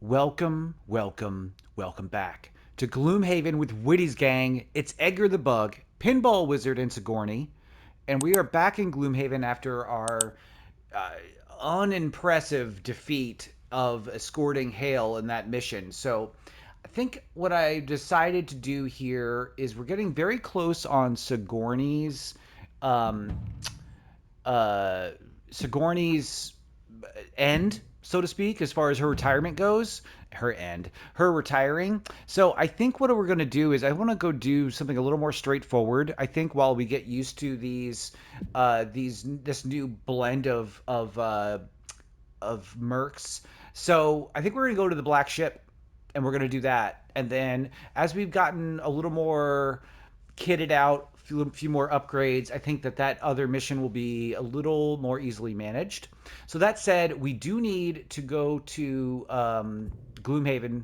Welcome, welcome, welcome back to Gloomhaven with Witty's gang. It's Edgar the Bug, Pinball Wizard, and Sigourney, and we are back in Gloomhaven after our uh, unimpressive defeat of escorting Hale in that mission. So, I think what I decided to do here is we're getting very close on um, uh, Sigourney's end, so to speak, as far as her retirement goes. Her retiring. So I think what we're going to do is I want to go do something a little more straightforward. I think while we get used to this new blend of mercs. So I think we're going to go to the Black Ship, and we're going to do that. And then as we've gotten a little more kitted out, a few more upgrades, I think that other mission will be a little more easily managed. So that said, we do need to go to Gloomhaven.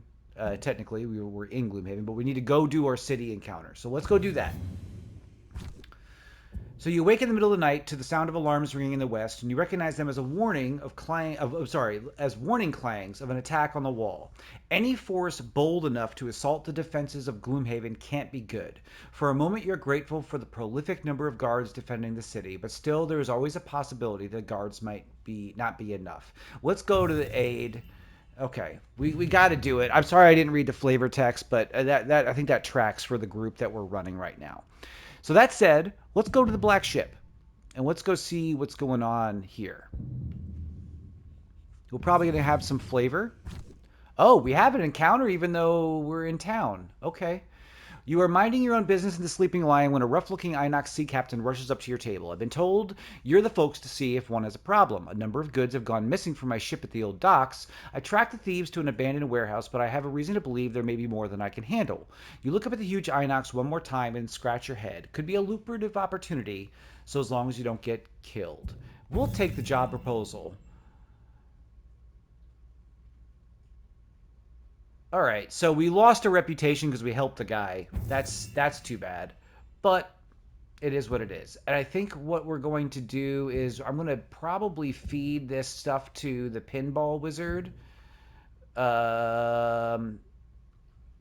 Technically, we're in Gloomhaven, but we need to go do our city encounter. So let's go do that. So you wake in the middle of the night to the sound of alarms ringing in the west, and you recognize them as a warning of as warning clangs of an attack on the wall. Any force bold enough to assault the defenses of Gloomhaven can't be good. For a moment, you're grateful for the prolific number of guards defending the city, but still, there is always a possibility that guards might be not be enough. Let's go to the aid. Okay, we got to do it. I'm sorry I didn't read the flavor text, but that I think that tracks for the group that we're running right now. So that said, let's go to the Black Ship and let's go see what's going on here. We're probably going to have some flavor. Oh, we have an encounter even though we're in town. Okay. You are minding your own business in the Sleeping Lion when a rough-looking Inox sea captain rushes up to your table. I've been told you're the folks to see if one has a problem. A number of goods have gone missing from my ship at the old docks. I tracked the thieves to an abandoned warehouse, but I have a reason to believe there may be more than I can handle. You look up at the huge Inox one more time and scratch your head. Could be a lucrative opportunity, so as long as you don't get killed. We'll take the job proposal. All right, so we lost a reputation because we helped the guy. That's too bad, but it is what it is. And I think what we're going to do is I'm going to probably feed this stuff to the pinball wizard, um,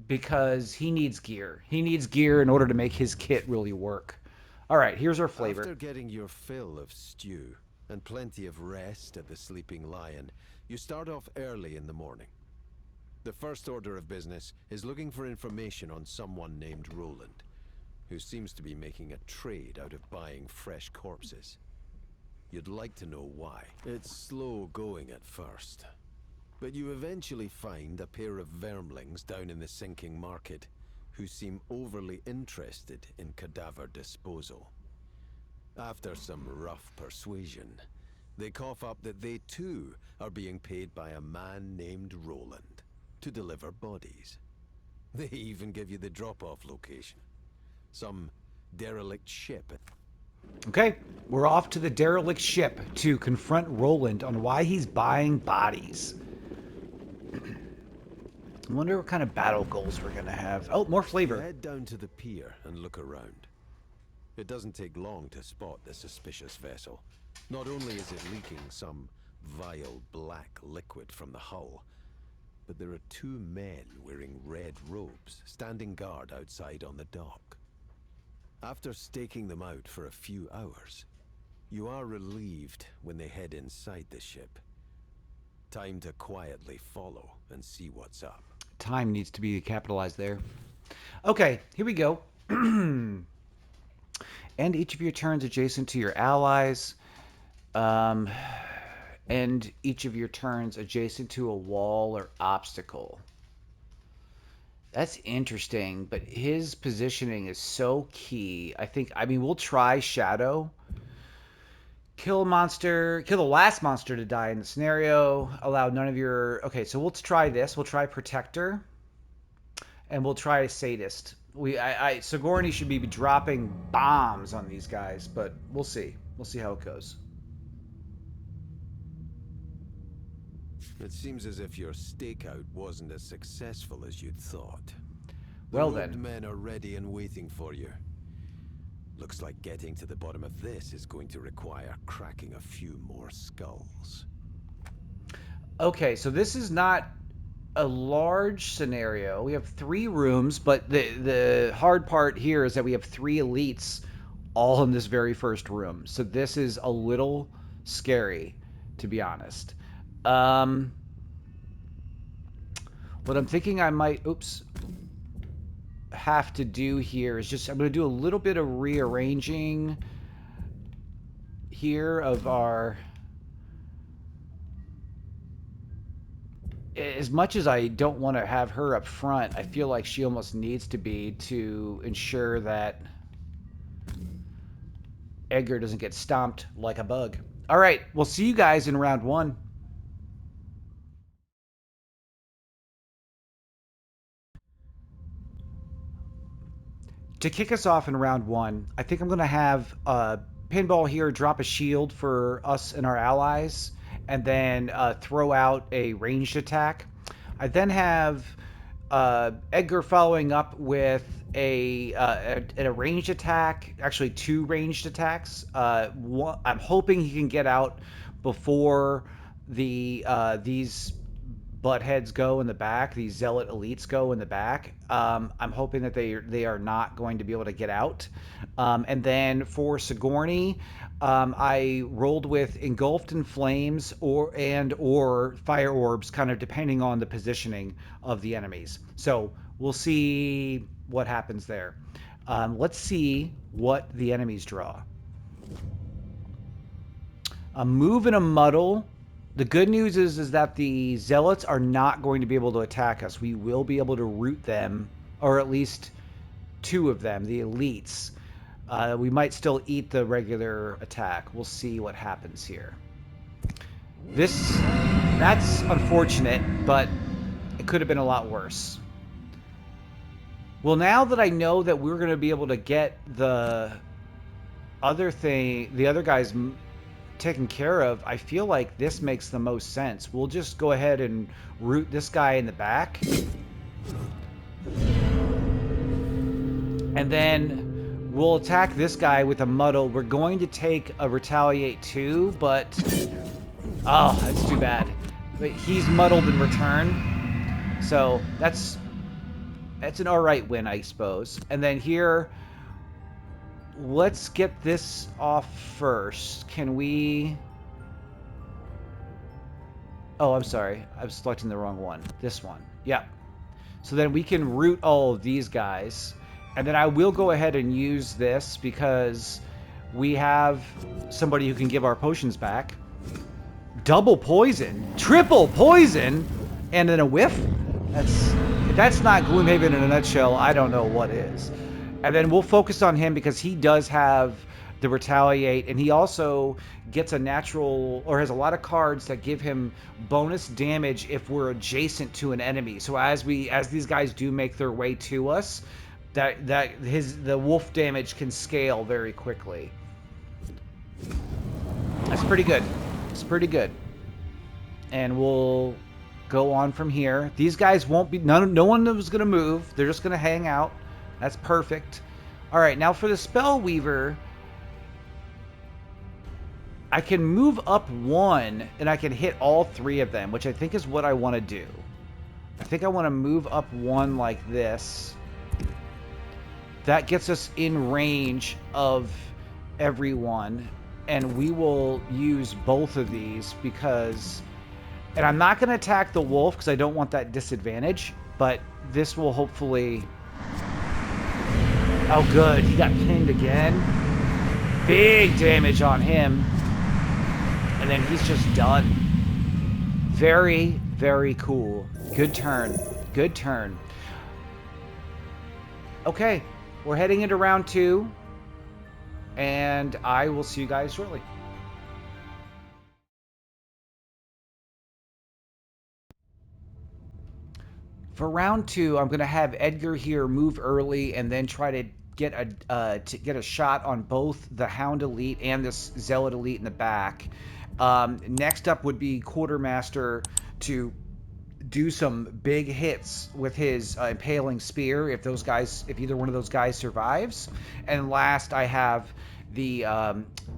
because he needs gear. He needs gear in order to make his kit really work. All right, here's our flavor. After getting your fill of stew and plenty of rest at the Sleeping Lion, you start off early in the morning. The first order of business is looking for information on someone named Roland, who seems to be making a trade out of buying fresh corpses. You'd like to know why. It's slow going at first, but you eventually find a pair of vermlings down in the sinking market who seem overly interested in cadaver disposal. After some rough persuasion, they cough up that they too are being paid by a man named Roland to deliver bodies. They even give you the drop-off location. Some derelict ship. Okay, we're off to the derelict ship to confront Roland on why he's buying bodies. I wonder what kind of battle goals we're gonna have. Oh, more You flavor. head down to the pier and look around. It doesn't take long to spot the suspicious vessel. Not only is it leaking some vile black liquid from the hull, but there are two men wearing red robes standing guard outside on the dock. After staking them out for a few hours, you are relieved when they head inside the ship. Time to quietly follow and see what's up. Time needs to be capitalized there. Okay, here we go. End each of your turns adjacent to your allies. Um, end each of your turns adjacent to a wall or obstacle. That's interesting, but his positioning is so key. I mean, we'll try Shadow. Kill a monster, kill the last monster to die in the scenario. Allow none of your. Okay, so we'll try this. We'll try Protector, and we'll try Sadist. Sigourney should be dropping bombs on these guys, but we'll see. We'll see how it goes. It seems as if your stakeout wasn't as successful as you'd thought. The Well robed then. men are ready and waiting for you. Looks like getting to the bottom of this is going to require cracking a few more skulls. Okay, so this is not a large scenario. We have 3 rooms, but the hard part here is that we have 3 elites all in this very first room. So this is a little scary, to be honest. Um, what I'm thinking I might, oops, have to do here is just I'm going to do a little bit of rearranging here of our. As much as I don't want to have her up front, I feel like she almost needs to be to ensure that Edgar doesn't get stomped like a bug. All right, we'll see you guys in round 1. To kick us off in round 1, I think I'm going to have Pinball here drop a shield for us and our allies, and then throw out a ranged attack. I then have Edgar following up with a ranged attack, actually 2 ranged attacks. I'm hoping he can get out before these buttheads go in the back. These zealot elites go in the back. I'm hoping that they are not going to be able to get out. And then for Sigourney, I rolled with engulfed in flames or fire orbs, kind of depending on the positioning of the enemies. So we'll see what happens there. Let's see what the enemies draw. A move and a muddle. The good news is that the zealots are not going to be able to attack us. We will be able to root them, or at least 2 of them, the elites. We might still eat the regular attack. We'll see what happens here. That's unfortunate, but it could have been a lot worse. Well, now that I know that we're going to be able to get the other guys taken care of, I feel like this makes the most sense. We'll just go ahead and root this guy in the back. And then we'll attack this guy with a muddle. We're going to take a retaliate too, but oh, that's too bad. But he's muddled in return. So that's an alright win, I suppose. And then here, let's get this off first. Can we... Oh, I'm sorry. I was selecting the wrong one. This one. Yeah. So then we can root all of these guys. And then I will go ahead and use this because we have somebody who can give our potions back. Double poison. Triple poison. And then a whiff. If that's not Gloomhaven in a nutshell, I don't know what is. And then we'll focus on him because he does have the retaliate, and he also gets a natural, or has a lot of cards that give him bonus damage if we're adjacent to an enemy. So as these guys do make their way to us, the wolf damage can scale very quickly. That's pretty good. It's pretty good. And we'll go on from here. These guys won't be, no one is going to move. They're just going to hang out. That's perfect. All right, now for the Spell Weaver, I can move up 1 and I can hit all 3 of them, which I think is what I want to do. I think I want to move up 1 like this. That gets us in range of everyone, and we will use both of these because... And I'm not going to attack the wolf because I don't want that disadvantage, but this will hopefully... Oh, good. He got pinned again. Big damage on him. And then he's just done. Very, very cool. Good turn. Good turn. Okay. We're heading into round 2. And I will see you guys shortly. For round 2, I'm going to have Edgar here move early and then try to get a shot on both the Hound Elite and this Zealot Elite in the back. Next up would be Quartermaster to do some big hits with his impaling spear if either one of those guys survives. And last, I have the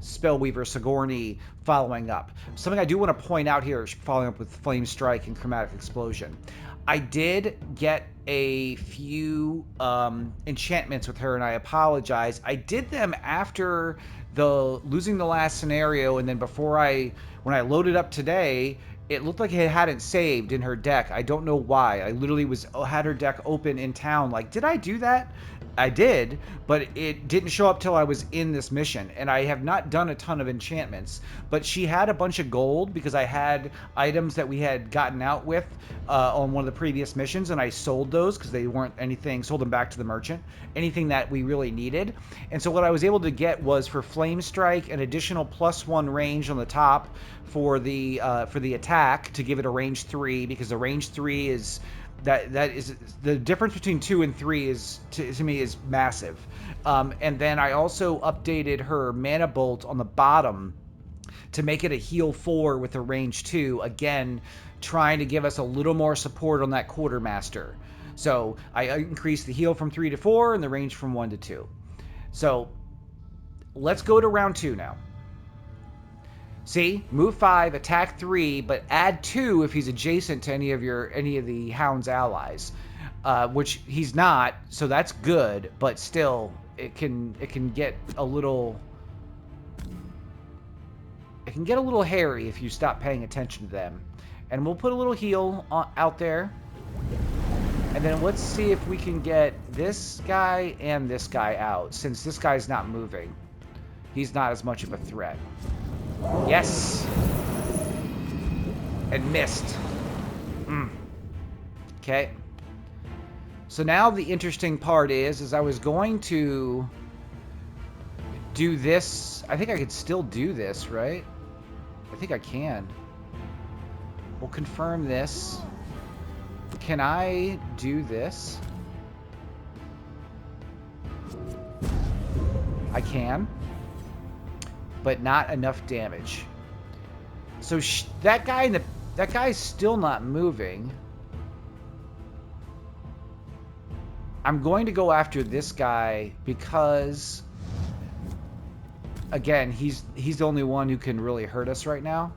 Spellweaver Sigourney following up. Something I do want to point out here, following up with Flame Strike and Chromatic Explosion. I did get a few enchantments with her, and I apologize. I did them after the losing the last scenario, and then when I loaded up today, it looked like it hadn't saved in her deck. I don't know why. I literally had her deck open in town. Like, did I do that? I did, but it didn't show up till I was in this mission, and I have not done a ton of enchantments. But she had a bunch of gold because I had items that we had gotten out with on one of the previous missions, and I sold those because they weren't anything. Sold them back to the merchant. Anything that we really needed, and so what I was able to get was for Flame Strike an additional +1 range on the top for the attack to give it a range 3, because the range 3 is that is the difference between 2 and 3 is to me is massive. And then I also updated her mana bolt on the bottom to make it a heal 4 with a range 2, again trying to give us a little more support on that quartermaster. So I increased the heal from 3 to 4 and the range from 1 to 2. So let's go to round 2 now. See, move 5, attack 3, but add 2 if he's adjacent to any of the Hound's allies, which he's not. So that's good, but still, it can get a little hairy if you stop paying attention to them. And we'll put a little heal out there, and then let's see if we can get this guy and this guy out, since this guy's not moving. He's not as much of a threat. Yes! And missed. Okay. So now the interesting part is I was going to do this. I think I could still do this, right? I think I can. We'll confirm this. Can I do this? I can. But not enough damage. So that guy's still not moving. I'm going to go after this guy because, again, he's the only one who can really hurt us right now.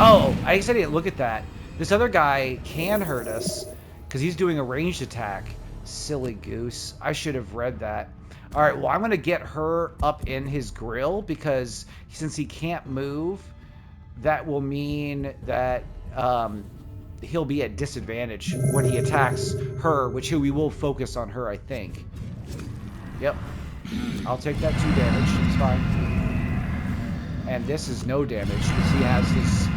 Oh, I guess I didn't look at that. This other guy can hurt us because he's doing a ranged attack. Silly goose. I should have read that. All right, well, I'm going to get her up in his grill because since he can't move, that will mean that he'll be at disadvantage when he attacks her, which we will focus on her, I think. Yep. I'll take that 2 damage. It's fine. And this is no damage because he has his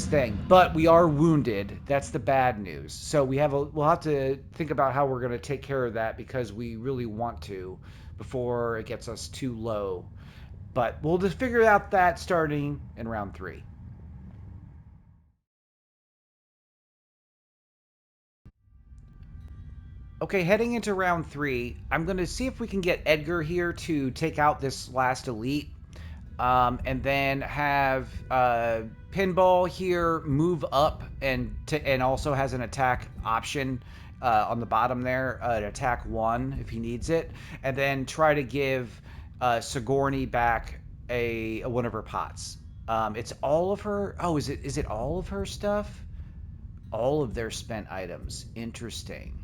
thing. But we are wounded. That's the bad news. So we'll have to think about how we're going to take care of that because we really want to before it gets us too low. But we'll just figure out that starting in round 3. Okay, heading into round 3, I'm going to see if we can get Edgar here to take out this last elite. And then have Pinball here move up and also has an attack option on the bottom there, an attack 1 if he needs it, and then try to give Sigourney back one of her pots. It's all of her. Oh, is it all of her stuff? All of their spent items. Interesting.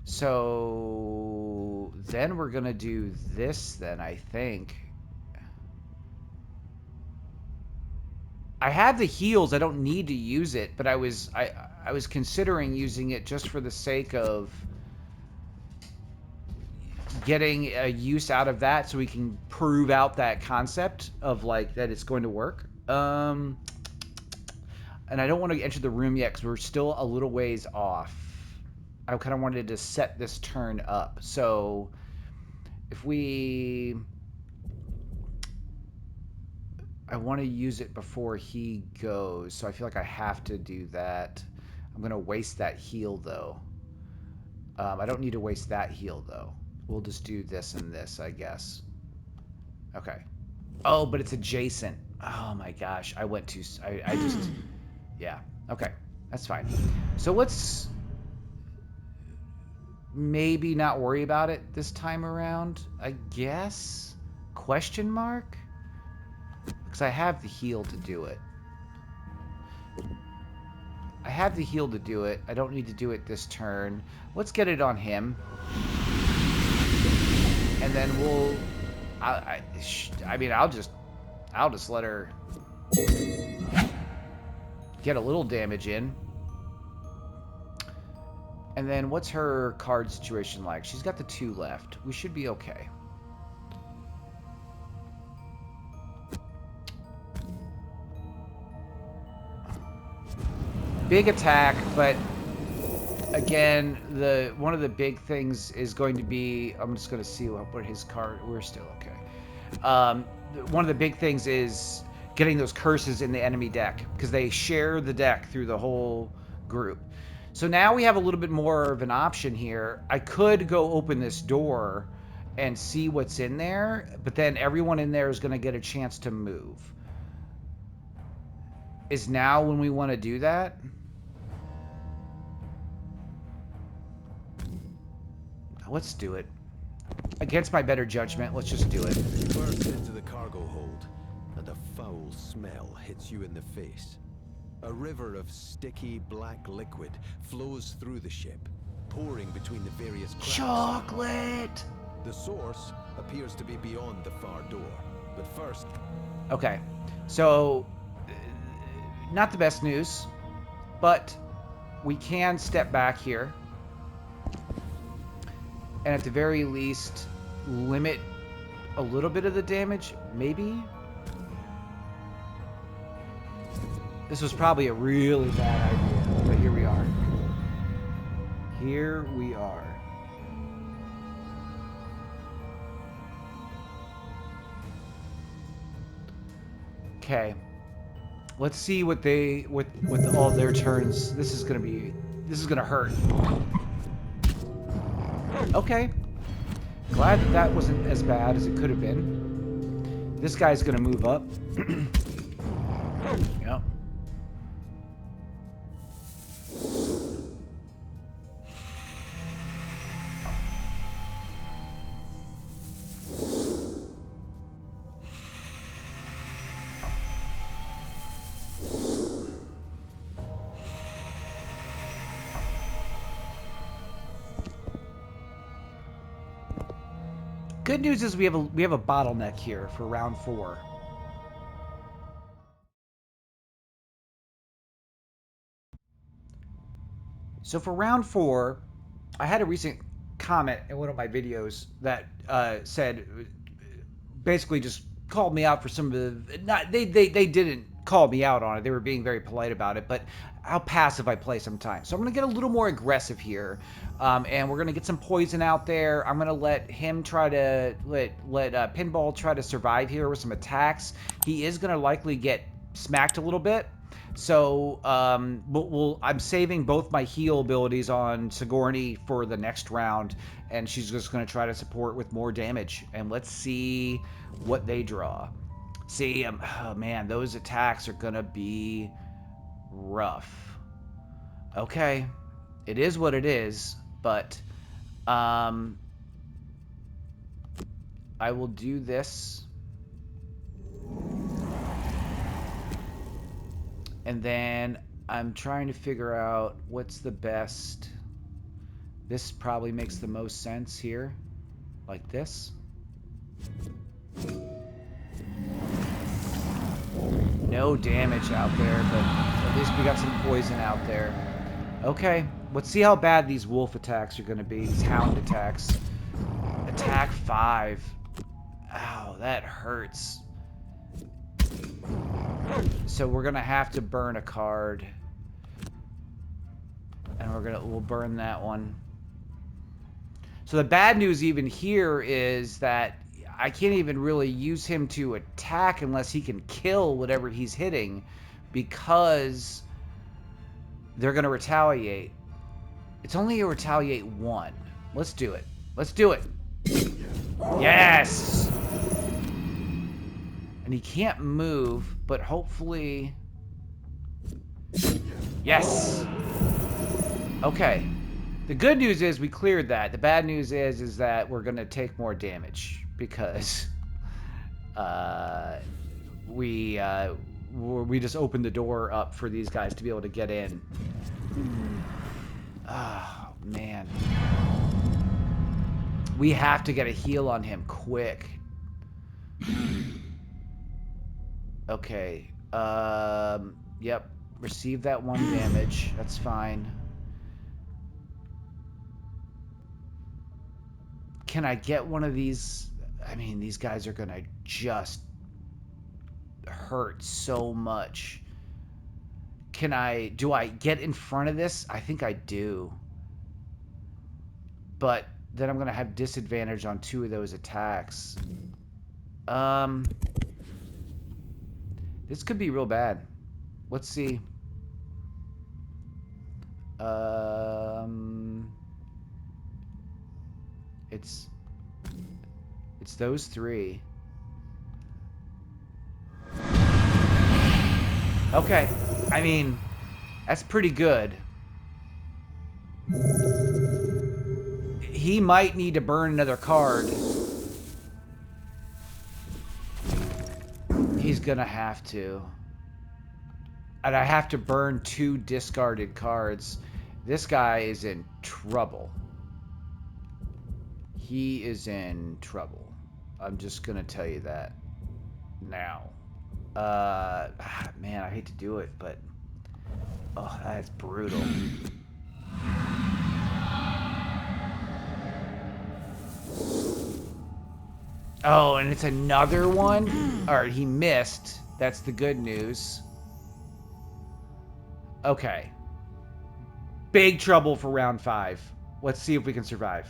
So then we're gonna do this. Then I think. I have the heals. I don't need to use it, but I was considering using it just for the sake of getting a use out of that, so we can prove out that concept of like that it's going to work. And I don't want to enter the room yet because we're still a little ways off. I kind of wanted to set this turn up. So if I want to use it before he goes, so I feel like I have to do that. I'm going to waste that heal, though. I don't need to waste that heal, though. We'll just do this and this, I guess. Okay. Oh, but it's adjacent. Oh, my gosh. I went too... I just... Yeah. Okay. That's fine. So let's... maybe not worry about it this time around, I guess? Question mark? Because I have the heal to do it. I have the heal to do it. I don't need to do it this turn. Let's get it on him. And then we'll... I mean, I'll just let her get a little damage in. And then what's her card situation like? She's got the 2 left. We should be okay. Big attack, but again, one of the big things is going to be, I'm just going to see what his card, we're still okay. One of the big things is getting those curses in the enemy deck, because they share the deck through the whole group. So now we have a little bit more of an option here. I could go open this door and see what's in there, but then everyone in there is going to get a chance to move. Is now when we want to do that? Let's do it. Against my better judgment, let's just do it. You burst into the cargo hold, and a foul smell hits you in the face. A river of sticky black liquid flows through the ship, pouring between the various cracks. Chocolate! The source appears to be beyond the far door, but first... Okay, so not the best news, but we can step back here and at the very least limit a little bit of the damage, maybe? This was probably a really bad idea, but here we are. Here we are. Okay. Let's see what they with all their turns. This is gonna hurt. Okay. Glad that wasn't as bad as it could have been. This guy's gonna move up. Yep. Good news is we have a bottleneck here for round 4. So for round 4, I had a recent comment in one of my videos that said, basically just called me out for some of the, not they didn't call me out on it. They were being very polite about it, but how passive I play sometimes. So I'm going to get a little more aggressive here, and we're going to get some poison out there. I'm going to let him try to let Pinball try to survive here with some attacks. He is going to likely get smacked a little bit. So I'm saving both my heal abilities on Sigourney for the next round, and she's just going to try to support with more damage. And let's see what they draw. See, oh man, those attacks are going to be rough. Okay, it is what it is, but I will do this. And then I'm trying to figure out what's the best. This probably makes the most sense here. Like this. No damage out there, but at least we got some poison out there. Okay, let's see how bad these wolf attacks are going to be. These hound attacks. Attack 5. Ow, that hurts. So we're gonna have to burn a card, and we'll burn that one. So the bad news even here is that I can't even really use him to attack unless he can kill whatever he's hitting, because they're gonna retaliate. It's only a retaliate 1. Let's do it. Let's do it. Yes. And he can't move, but hopefully... Yes! Okay. The good news is we cleared that. The bad news is that we're gonna take more damage because uh, we we just opened the door up for these guys to be able to get in. Oh man, we have to get a heal on him quick. Okay. Yep. Receive that 1 damage. That's fine. Can I get one of these? I mean, these guys are gonna just hurt so much. Do I get in front of this? I think I do. But then I'm gonna have disadvantage on 2 of those attacks. Um, this could be real bad. Let's see. Um, it's those 3. Okay. I mean, that's pretty good. He might need to burn another card. He's gonna have to. And I have to burn 2 discarded cards. This guy is in trouble. He is in trouble. I'm just gonna tell you that now. Man, I hate to do it, but oh, that's brutal. Oh, and it's another one? Alright, he missed. That's the good news. Okay. Big trouble for round 5. Let's see if we can survive.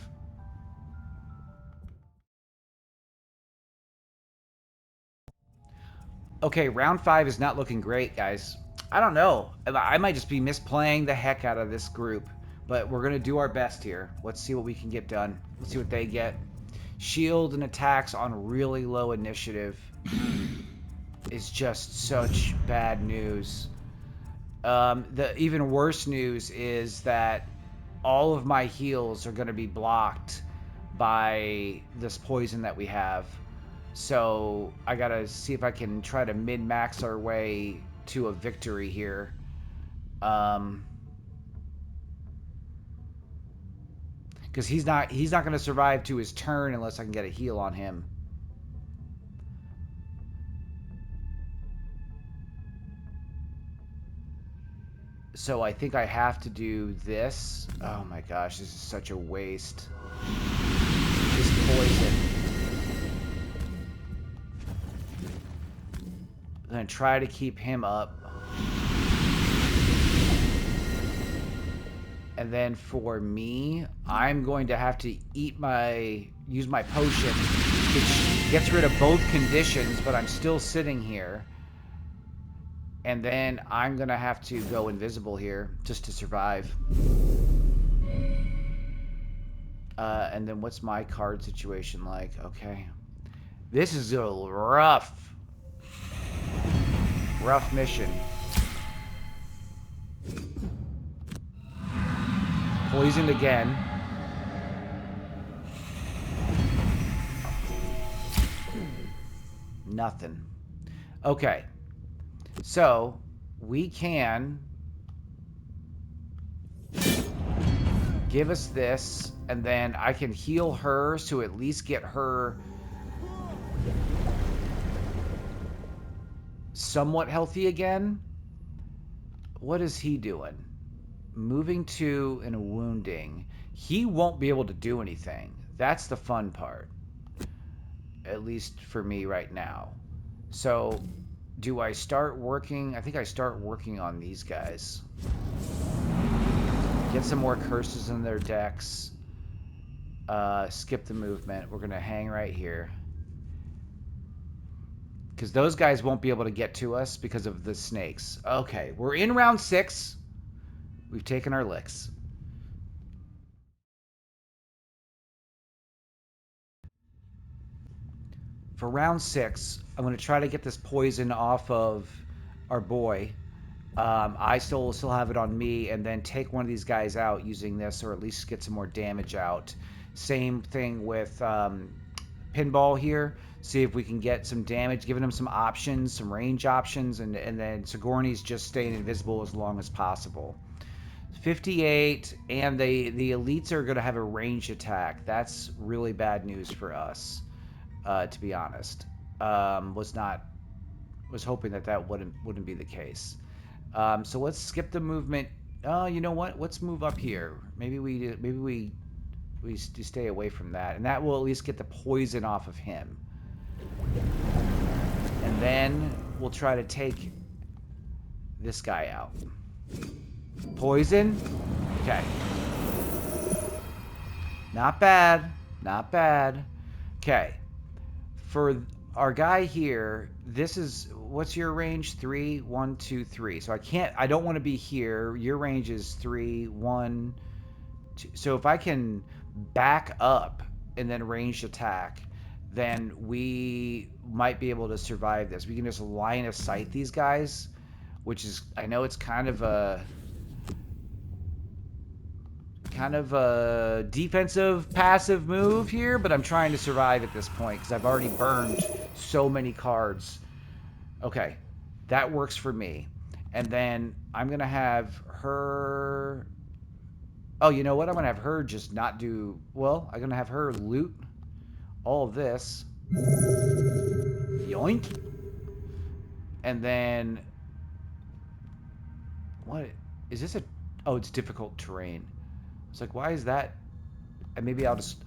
Okay, round 5 is not looking great, guys. I don't know. I might just be misplaying the heck out of this group. But we're going to do our best here. Let's see what we can get done. Let's see what they get. Shield and attacks on really low initiative is just such bad news. The even worse news is that all of my heals are going to be blocked by this poison that we have. So I got to see if I can try to min-max our way to a victory here. Because he's not going to survive to his turn unless I can get a heal on him. So I think I have to do this. Oh my gosh, this is such a waste. This poison. I'm going to try to keep him up. And then for me, I'm going to have to use my potion, which gets rid of both conditions, but I'm still sitting here. And then I'm going to have to go invisible here just to survive. And then what's my card situation like? Okay. This is a rough mission. Poisoned again. Nothing. Okay. So, we can give us this, and then I can heal her to at least get her somewhat healthy again. What is he doing? Moving to and wounding. He won't be able to do anything. That's the fun part. At least for me right now. So, do I start working? I think I start working on these guys. Get some more curses in their decks. Skip the movement. We're going to hang right here. Because those guys won't be able to get to us because of the snakes. Okay, we're in round 6. We've taken our licks. For round 6, I'm going to try to get this poison off of our boy. I still have it on me, and then take one of these guys out using this, or at least get some more damage out. Same thing with Pinball here. See if we can get some damage, giving him some options, some range options, and then Sigourney's just staying invisible as long as possible. 58, and the elites are going to have a range attack. That's really bad news for us, to be honest. Was hoping that wouldn't be the case. So let's skip the movement. Oh, you know what? Let's move up here. Maybe we stay away from that, and that will at least get the poison off of him. And then we'll try to take this guy out. Poison. Okay. Not bad. Not bad. Okay. For our guy here, this is, what's your range? 3, 1, 2, 3. So I don't want to be here. Your range is 3, 1, 2. So if I can back up and then ranged attack, then we might be able to survive this. We can just line of sight these guys, which is, I know it's kind of a defensive passive move here, but I'm trying to survive at this point because I've already burned so many cards. Okay, that works for me. And then I'm gonna have her, oh, you know what, I'm gonna have her just not do, well, I'm gonna have her loot all of this. Yoink. And then what is this? Oh, it's difficult terrain. It's like, why is that? And maybe I'll just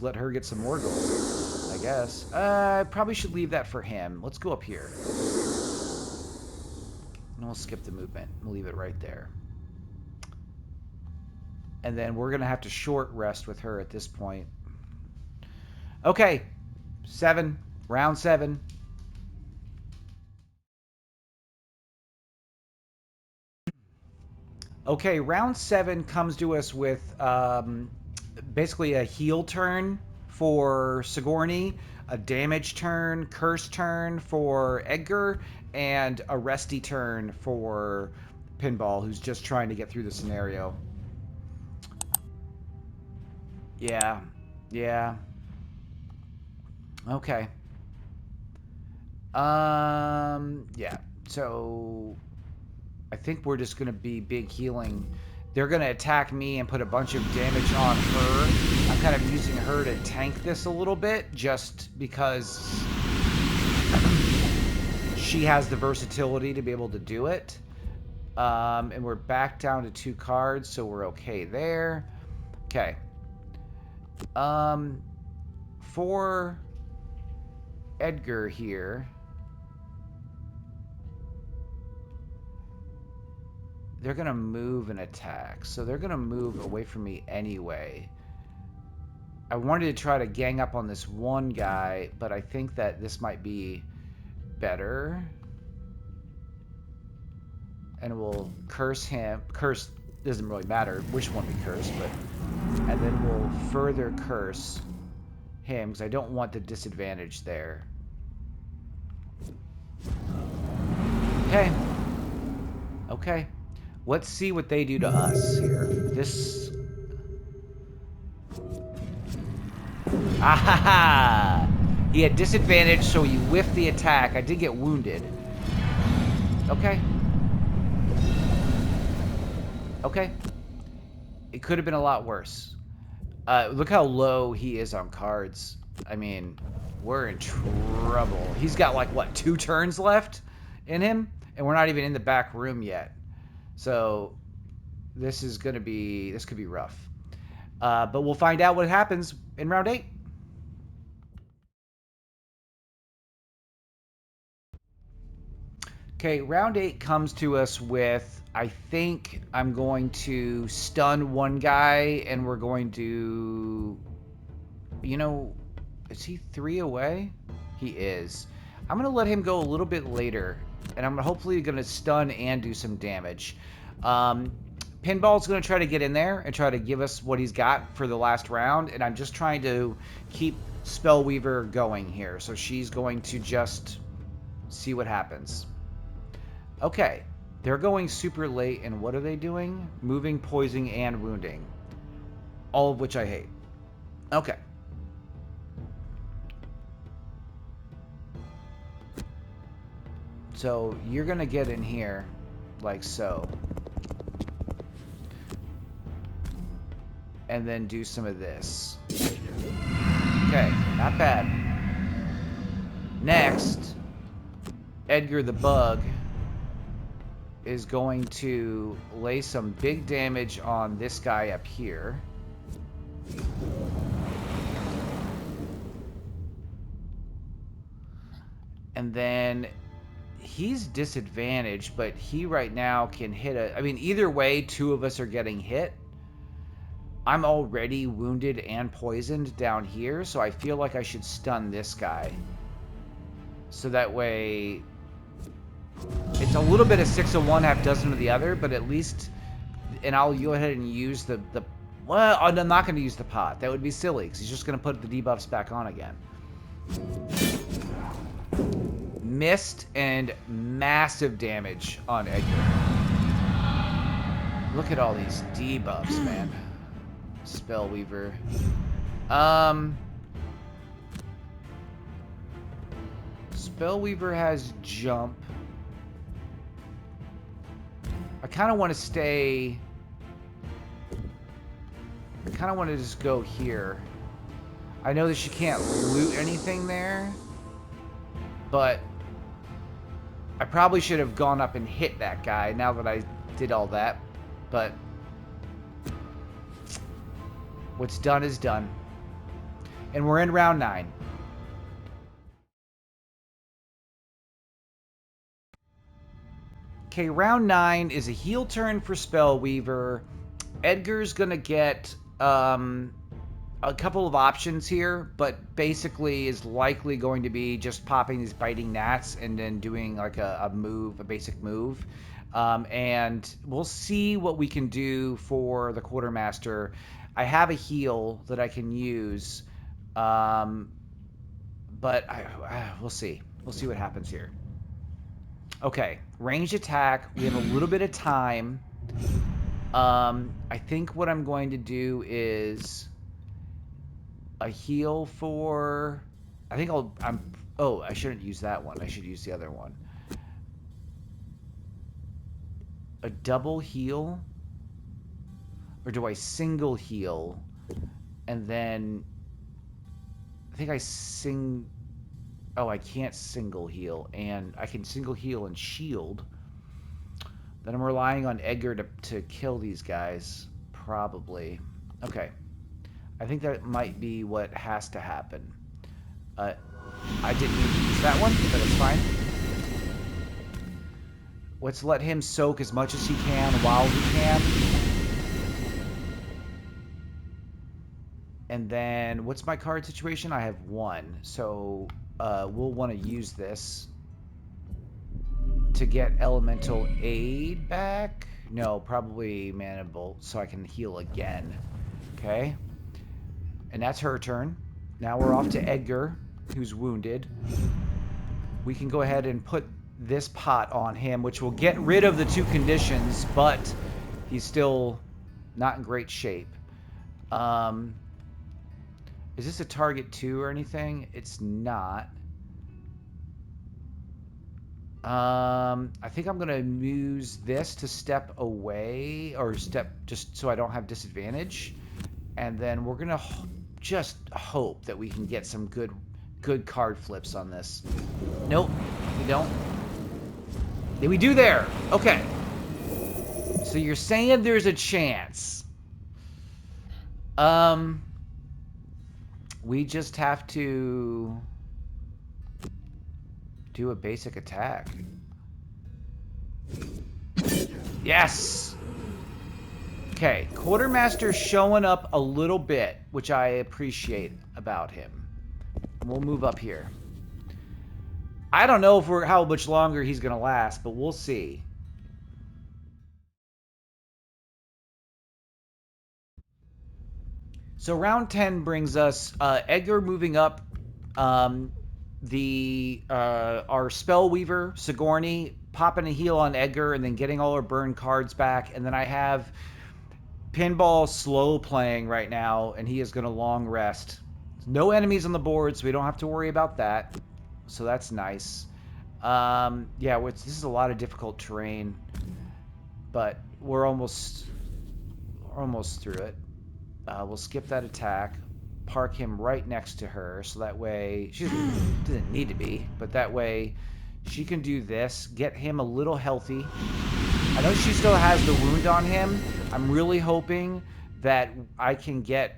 let her get some more gold, I guess. I probably should leave that for him. Let's go up here. And we'll skip the movement. We'll leave it right there. And then we're gonna have to short rest with her at this point. Okay, 7, round 7. Okay, round 7 comes to us with basically a heal turn for Sigourney, a damage turn, curse turn for Edgar, and a resty turn for Pinball, who's just trying to get through the scenario. Yeah, yeah. Okay. Yeah. So I think we're just going to be big healing. They're going to attack me and put a bunch of damage on her. I'm kind of using her to tank this a little bit just because she has the versatility to be able to do it. And we're back down to 2 cards, so we're okay there. Okay. For Edgar here, they're going to move and attack. So they're going to move away from me anyway. I wanted to try to gang up on this one guy, but I think that this might be better. And we'll curse him. Curse doesn't really matter which one we curse, but... And then we'll further curse him, because I don't want the disadvantage there. Okay. Okay. Let's see what they do to us here. This... Ah-ha-ha! He had disadvantage, so he whiffed the attack. I did get wounded. Okay. Okay. It could have been a lot worse. Look how low he is on cards. I mean, we're in trouble. He's got, like, what, 2 turns left in him? And we're not even in the back room yet. So, this could be rough. But we'll find out what happens in round 8. Okay, round 8 comes to us with, I think I'm going to stun one guy, and we're going to, you know, is he 3 away? He is. I'm going to let him go a little bit later, and I'm hopefully going to stun and do some damage. Pinball's going to try to get in there and try to give us what he's got for the last round, and I'm just trying to keep Spellweaver going here. So she's going to just see what happens. Okay. They're going super late, and what are they doing? Moving, poisoning, and wounding. All of which I hate. Okay. So you're going to get in here like so. And then do some of this. Okay, not bad. Next, Edgar the Bug is going to lay some big damage on this guy up here. And then he's disadvantaged, but he right now can hit a... I mean, either way, two of us are getting hit. I'm already wounded and poisoned down here, so I feel like I should stun this guy. So that way... It's a little bit of 6 of one, half dozen of the other, but at least... And I'll go ahead and use the well, I'm not going to use the pot. That would be silly, because he's just going to put the debuffs back on again. Missed, and massive damage on Edgar. Look at all these debuffs, man. Spellweaver. Spellweaver has jump. I kind of want to stay... I kind of want to just go here. I know that she can't loot anything there, but I probably should have gone up and hit that guy now that I did all that, but what's done is done. And we're in round 9. Okay, round 9 is a heal turn for Spellweaver. Edgar's gonna get a couple of options here, but basically is likely going to be just popping these biting gnats and then doing like a move, a basic move. And we'll see what we can do for the quartermaster. I have a heal that I can use, but we'll see. We'll see what happens here. Okay, ranged attack. We have a little bit of time. I think what I'm going to do is a heal for... I think oh, I shouldn't use that one. I should use the other one. A double heal? Or do I single heal? And then... I think I Oh, I can't single heal. And I can single heal and shield. Then I'm relying on Edgar to kill these guys. Probably. Okay. I think that might be what has to happen. I didn't need to use that one, but it's fine. Let's let him soak as much as he can while he can. And then, what's my card situation? I have 1. So, we'll want to use this to get elemental aid back. No, probably mana bolt, so I can heal again. Okay. And that's her turn. Now we're off to Edgar, who's wounded. We can go ahead and put this pot on him, which will get rid of the 2 conditions, but he's still not in great shape. Is this a target 2 or anything? It's not. I think I'm going to use this to step away, or step just so I don't have disadvantage. And then we're going to just hope that we can get some good card flips on this. Nope, we don't. Yeah, we do there. Okay. So you're saying there's a chance. We just have to do a basic attack. Yes! Okay, Quartermaster's showing up a little bit, which I appreciate about him. We'll move up here. I don't know how much longer he's going to last, but we'll see. So round 10 brings us Edgar moving up, our Spellweaver, Sigourney, popping a heal on Edgar and then getting all our burn cards back. And then I have Pinball slow playing right now, and he is going to long rest. No enemies on the board, so we don't have to worry about that. So that's nice. Yeah, this is a lot of difficult terrain, but we're almost through it. We'll skip that attack, park him right next to her, so that way she doesn't need to be, but that way she can do this, get him a little healthy. I know she still has the wound on him. I'm really hoping that I can get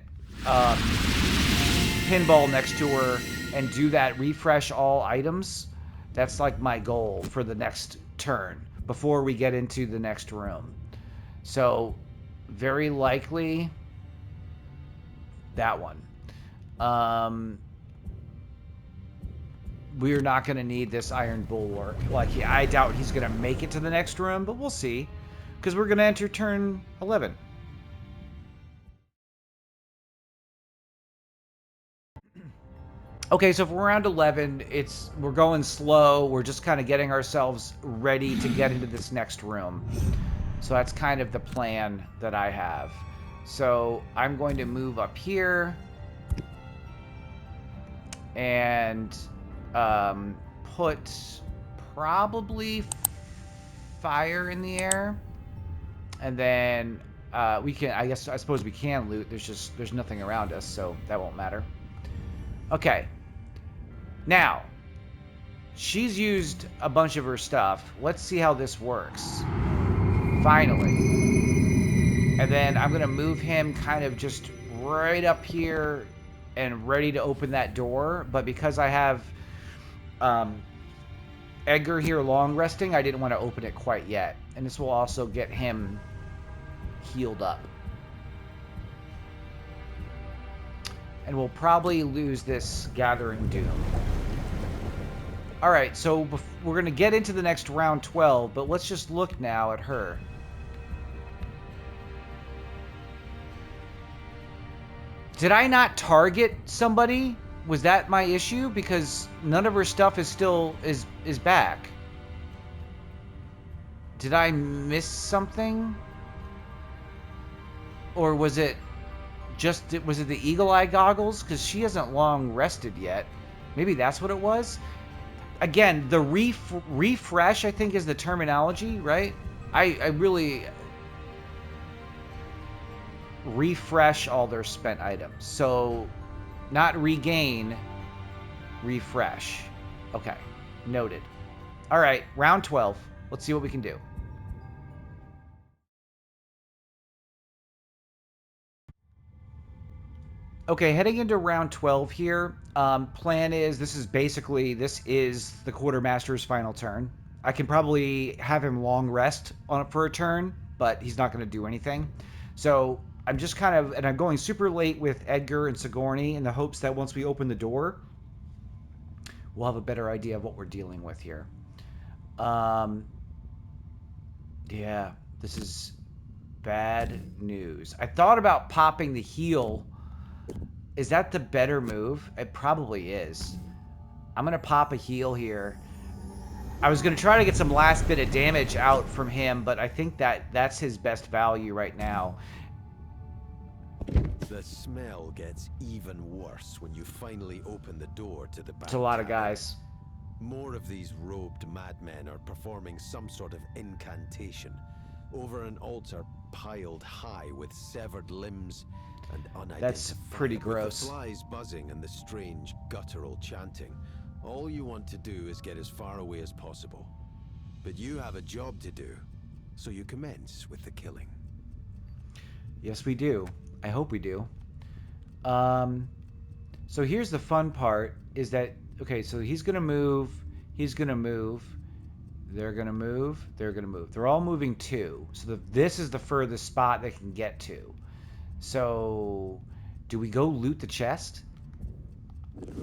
Pinball next to her and do that refresh all items. That's like my goal for the next turn before we get into the next room. So very likely that one. We're not going to need this iron bulwark. Like, I doubt he's going to make it to the next room, but we'll see. Because we're going to enter turn 11. Okay, so for round 11, we're going slow. We're just kind of getting ourselves ready to get into this next room. So that's kind of the plan that I have. So I'm going to move up here and put probably fire in the air, and then I suppose we can loot. There's nothing around us, so that won't matter. Okay. Now, she's used a bunch of her stuff. Let's see how this works. Finally. And then I'm going to move him kind of just right up here and ready to open that door. But because I have Edgar here long resting, I didn't want to open it quite yet. And this will also get him healed up. And we'll probably lose this Gathering Doom. Alright, so we're going to get into the next round 12, but let's just look now at her. Did I not target somebody? Was that my issue? Because none of her stuff is still is back. Did I miss something? Or was it the eagle eye goggles? Because she hasn't long rested yet. Maybe that's what it was. Again, the refresh, I think, is the terminology, right? I really refresh all their spent items. So, not regain, refresh. Okay, noted. All right, round 12. Let's see what we can do. Okay, heading into round 12 here. Plan is, this is the Quartermaster's final turn. I can probably have him long rest for a turn, but he's not going to do anything. So I'm just and I'm going super late with Edgar and Sigourney in the hopes that once we open the door, we'll have a better idea of what we're dealing with here. Yeah, this is bad news. I thought about popping the heal. Is that the better move? It probably is. I'm going to pop a heal here. I was going to try to get some last bit of damage out from him, but I think that's his best value right now. The smell gets even worse when you finally open the door to the back. It's a lot of guys. More of these robed madmen are performing some sort of incantation over an altar piled high with severed limbs and unidentified. That's pretty gross. With the flies buzzing and the strange guttural chanting, all you want to do is get as far away as possible. But you have a job to do, so you commence with the killing. Yes, we do. I hope we do. So here's the fun part, is that, okay, so he's going to move, they're going to move, they're going to move. They're all moving too. So this is the furthest spot they can get to. So, do we go loot the chest?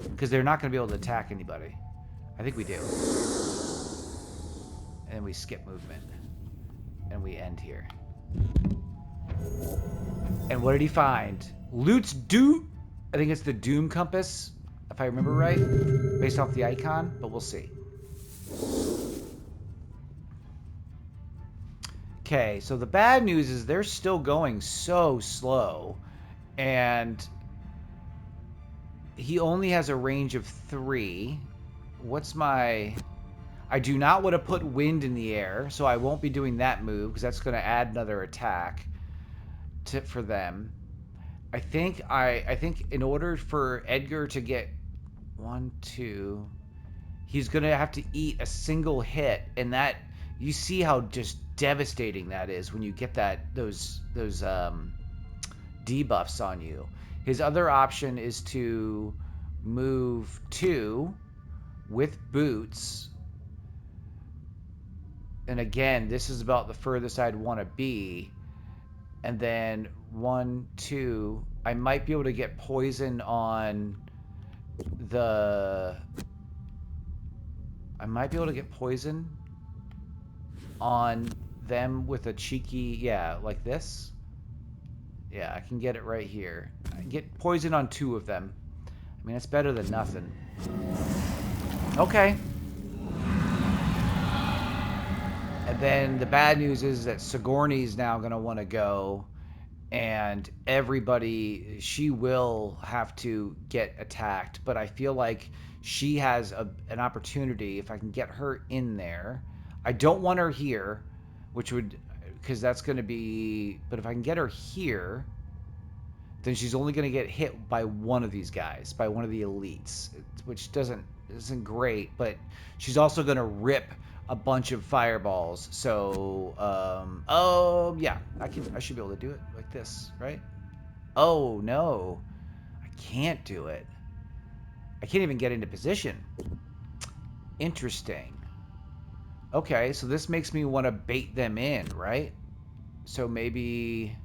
Because they're not going to be able to attack anybody. I think we do. And we skip movement. And we end here. And what did he find? Loot's Doom. I think it's the Doom Compass, if I remember right. Based off the icon, but we'll see. Okay, so the bad news is they're still going so slow, and he only has a range of 3. What's my... I do not want to put wind in the air, so I won't be doing that move because that's going to add another attack for them. I think in order for Edgar to get 1, 2, he's going to have to eat a single hit, and that you see how just devastating that is when you get those debuffs on you. His other option is to move 2 with boots. And again, this is about the furthest I'd want to be. And then 1, 2, I might be able to get poison on the... I might be able to get poison on them with a cheeky... Yeah, like this. Yeah, I can get it right here. I can get poison on 2 of them. I mean, it's better than nothing. Okay. And then the bad news is that Sigourney's now going to want to go, and everybody, she will have to get attacked, but I feel like she has an opportunity if I can get her in there. I don't want her here, which would, because that's going to be, but if I can get her here, then she's only going to get hit by one of these guys, by one of the elites, which isn't great, but she's also going to rip a bunch of fireballs. So, oh yeah, I should be able to do it like this, right? Oh no, I can't do it. I can't even get into position. Interesting. Okay, so this makes me want to bait them in, right? So maybe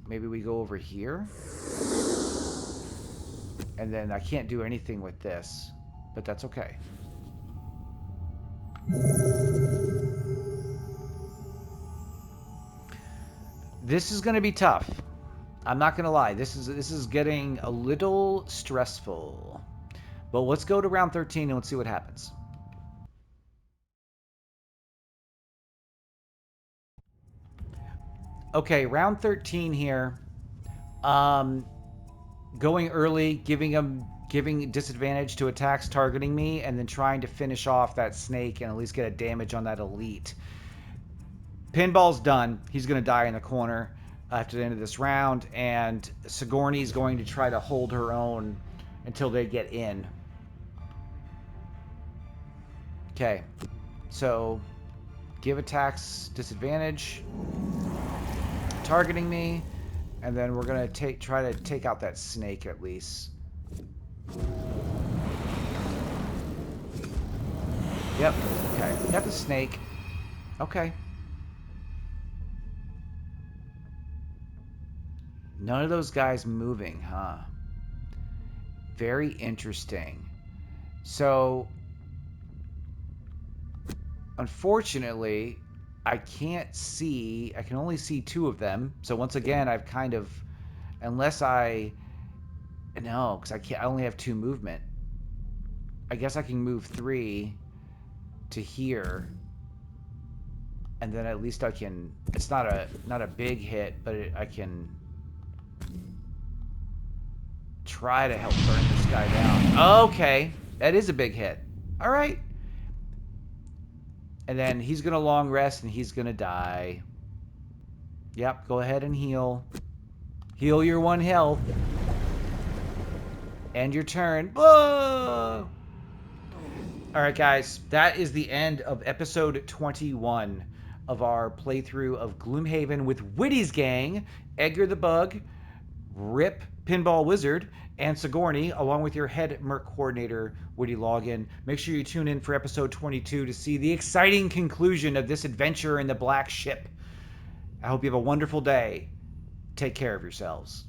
we go over here. And then I can't do anything with this, but that's okay. This is going to be tough. I'm not going to lie. This is getting a little stressful. But let's go to round 13 and let's see what happens. Okay, round 13 here. Going early, giving disadvantage to attacks targeting me, and then trying to finish off that snake and at least get a damage on that elite. Pinball's done. He's going to die in the corner after the end of this round, and Sigourney's going to try to hold her own until they get in. Okay, so give attacks disadvantage, targeting me, and then we're going to try to take out that snake at least. Yep, okay, got the snake. Okay. None of those guys moving, huh? Very interesting. So, unfortunately, I can't see... I can only see 2 of them. So once again, I've kind of... Unless I... No, because I only have 2 movement. I guess I can move 3 to here. And then at least I can... It's not a big hit, but I can... try to help burn this guy down. Okay, that is a big hit. All right. And then he's going to long rest and he's going to die. Yep, go ahead and heal. Heal your 1 health. End your turn. Whoa! All right, guys, that is the end of episode 21 of our playthrough of Gloomhaven with Witty's gang, Edgar the Bug, Rip Pinball Wizard, and Sigourney, along with your head merc coordinator, Witty Login. Make sure you tune in for episode 22 to see the exciting conclusion of this adventure in the Black Ship. I hope you have a wonderful day. Take care of yourselves.